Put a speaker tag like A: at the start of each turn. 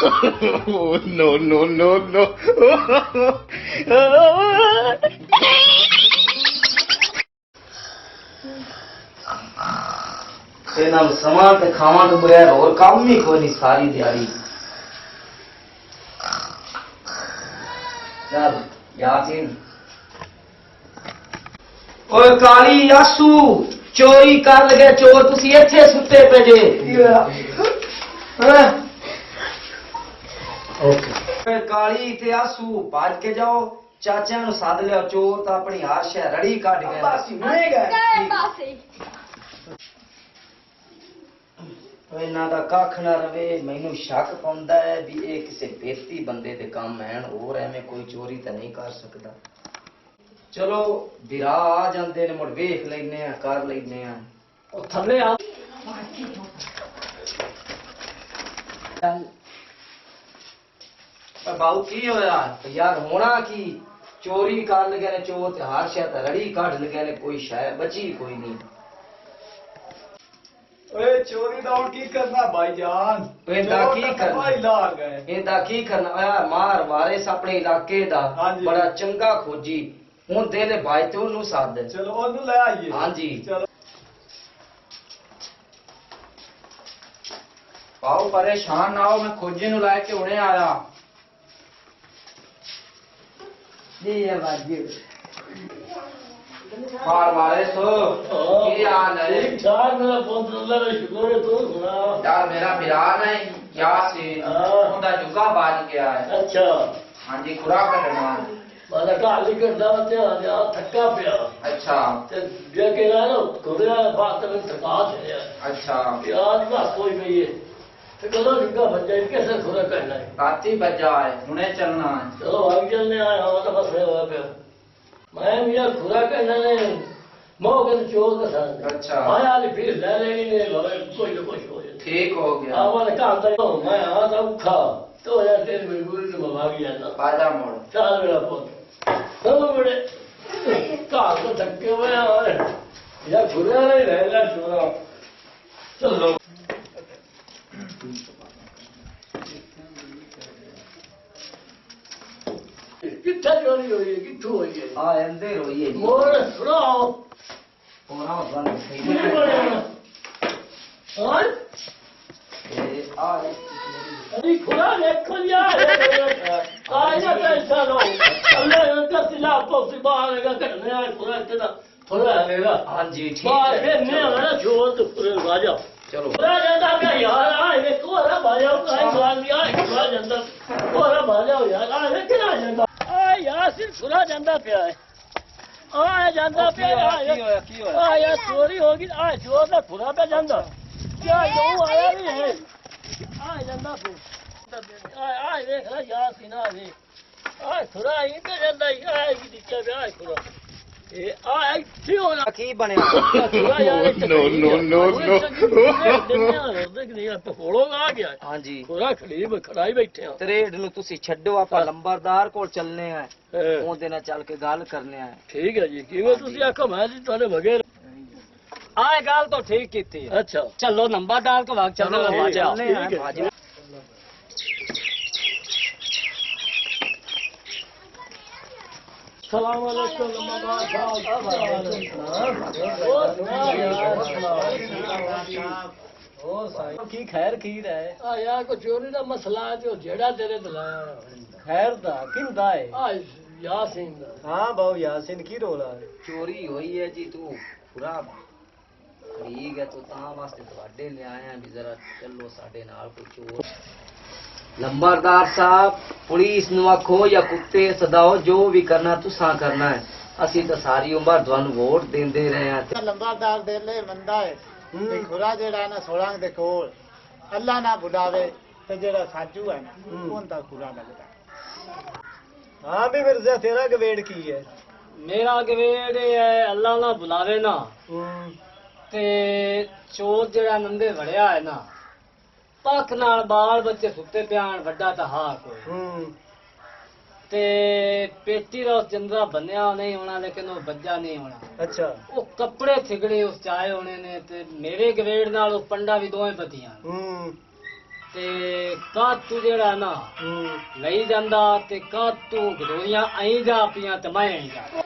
A: Oh, no, no, no, no.
B: समान ते खावा तो बगैर और काम ही कोई नहीं सारी दिहाड़ी। चल यासीन ओए काली यासू चोरी कर लगे चोर तुसी इत्थे सुते पे जे ओके काली ते यासू भज के जाओ चाचा नु सद लिया चोर तो अपनी हर शह रड़ी कट गए इन्हां दा कख ना रवे मैनू शक पाउंदा है भी ये किसी बेती बंदे दे काम हैन और एवें कोई चोरी तो नहीं कर सकता। चलो बिरा आ जांदे ने मुड़ वेख लैने आ कर लैने आ ओ थल्ले आ पर बाऊ की होया यार होना की चोरी कर लगे ने चोर ते हर शय ते रड़ी काट लगे ने कोई शय बची कोई नहीं।
C: ओए चोरी दा हुण की करना भाईजान
B: एदा की करना
C: भाई लाग गए
B: एदा की करना यार मार वारिस अपने इलाके दा बड़ा चंगा खोजी हुन दे ले भाई ते ओनू साथ
C: चलो ओनू ले आइए।
B: हां जी
C: चलो
D: पाओ परेशान ना हो मैं खोजी नु लाए के हुणे आया
B: जी है बाजी
D: मार मारे सो की हाल है
E: ठीक ठाक मेरा पुत्र अल्लाह का शुक्र है तू सुना
D: यार मेरा बिरान है यासीन उनका जुगा बाज गया है।
E: अच्छा
D: हां जी खुराक करना
E: मारा काली करदा ते आ थक्का पिया
D: अच्छा
E: ते जे के ना कोरिया बात में थका है
D: अच्छा
E: यार बस कोई नहीं है ते कदों जुगा बच्चा कैसे खुरा करना है
D: राती बजा है हुणे चलना है।
E: चलो आगे चलने आया हो तो बस हो गया मैं मेरा खुरा करना ने मौके चोर का साथ
D: अच्छा
E: मैं आज फिर ले लेनी ने कोई ना कुछ हो जाए
D: ठीक हो गया
E: आवाज काम तो मैं आ तो खा तो यार तेरे में गुरु ने भाग जाना
D: बाजा मोड़
E: चल मेरा पुत्र चलो बड़े काल को धक्के में और यार खुरा नहीं रहेगा चोरा चलो कितना चोरी हुई है कितों हुई है
B: हां अंदर होई है
E: मोर सुनाओ
B: होना बंद
E: कितने
B: सही
E: बड़े और
B: ए आ
E: अभी खुला देखो यार आज ना पैसा लो अल्लाह का सिला तो सिबारेगा करने यार खुला इतना थोड़ा रहेगा
B: हां जी ठीक
E: बाहर
B: है
E: में ना छोड़ तो पूरे बाजा
B: चलो
E: पूरा जाता क्या यार आए देखो अरे बाजा का बाल दिया पूरा जाता पूरा बाजा यार आए कितना जाता आ यार सिर्फ पूरा जाता पे है आ जाता पे आ यार चोरी होगी आ चोर का पूरा पे जाता क्या यो आया नहीं है आ जाता पे आ देख रहा यार सीना भी आ थोड़ा ही पे जाता है की दिक्कत है आ थोड़ा ए आ क्यों ना
B: की बनया
A: No, no, no, no.
E: पकोड़ो आ गया
B: हां जी
E: पूरा खड़ाई बैठे हो
B: ਤ੍ਰੇਡ ਨੂੰ ਤੁਸੀਂ ਛੱਡੋ ਆਪਾਂ ਲੰਬਰਦਾਰ ਕੋਲ ਚੱਲਨੇ ਆ ਉਹਦੇ ਨਾਲ ਚੱਲ ਕੇ ਗੱਲ ਕਰਨੇ ਆ।
E: ठीक है जी किਵੇਂ ਤੁਸੀਂ ਆਖੋ ਮੈਂ ਜੀ ਤੁਹਾਡੇ ਬਗੈਰ
B: ਆਹ ਗੱਲ ਤਾਂ ਠੀਕ ਕੀਤੀ ਹੈ।
E: अच्छा
B: ਚਲੋ ਨੰਬਰਦਾਰ ਕੋਲ ਵਗ ਚੱਲੋ
E: ਚਲੋ,
B: ਬਾਜਾ
E: ਚੱਲਨੇ ਆ,
B: ਬਾਜੀ
E: सलाम अलैकुम
B: ਕੀ ਖੈਰ ਖੀਰ ਹੈ
E: आ यार को चोरी का मसला है जो जेड़ा तेरे दिलाया
B: ਖੈਰ ਦਾ ਕਿੰਦਾ ਹੈ
E: आ यासीन दा
C: हाँ बाऊ यासीन की रोला है
B: ਚੋਰੀ ਹੋਈ ਹੈ ਜੀ ਤੂੰ ਪੂਰਾ ਠੀਕ ਹੈ ਤੂੰ ਤਾਂ ਵਾਸਤੇ ਤੁਹਾਡੇ ਲੈ ਆਇਆ ਵੀ ਜ਼ਰਾ ਚੱਲੋ ਸਾਡੇ ਨਾਲ ਕੋਈ ਚੋਰ ਲੰਬਰਦਾਰ ਸਾਹਿਬ ਪੁਲਿਸ ਨੂੰ ਆਖੋ ਜਾਂ ਕੁੱਤੇ ਸਦਾਓ ਜੋ ਵੀ ਕਰਨਾ ਤੁਸੀਂ ਕਰਨਾ ਹੈ ਅਸੀਂ ਤਾਂ ਸਾਰੀ ਉਮਰ ਤੁਹਾਨੂੰ ਵੋਟ ਦਿੰਦੇ ਰਹੇ ਹਾਂ
F: ਲੰਬਰਦਾਰ ਦੇ ਲੈ ਮੰਦਾ ਹੈ ਤੇ ਖੁਰਾ ਜਿਹੜਾ ਨਾ 16 ਦੇ ਕੋਲ ਅੱਲਾ ਨਾ ਬੁਲਾਵੇ ਤੇ ਜਿਹੜਾ ਸਾਜੂ ਹੈ ਨਾ ਉਹਦਾ ਖੁਰਾ ਲੱਗਦਾ।
C: हाँ भी मिर्जा तेरा गवेड़ की है
E: मेरा गवेड़ है अल्लाह ना बुलावे ना ते चोर जेड़ा नंदे वड़िया है ना पख नाल बाल बच्चे सुते प्यान वड्डा ता हा कोई ते पेटी दा उस जंदरा बन्या नहीं होना लेकिन वो बज्जा नहीं होना
C: अच्छा
E: वो कपड़े थिगड़े उस चाहे होने ने ते मेरे गवेड़ नाल उस पंडा भी दोवें पतियां
B: ਤੇ ਕਾਤੂ ਜਿਹੜਾ ਨਾ ਲਈ ਜਾਂਦਾ ਤੇ ਕਾਤੂ ਗਦੋਈਆਂ ਆਈ ਜਾ ਪੀਆਂ ਤੇ ਮੈਂ ਆਈ ਜਾ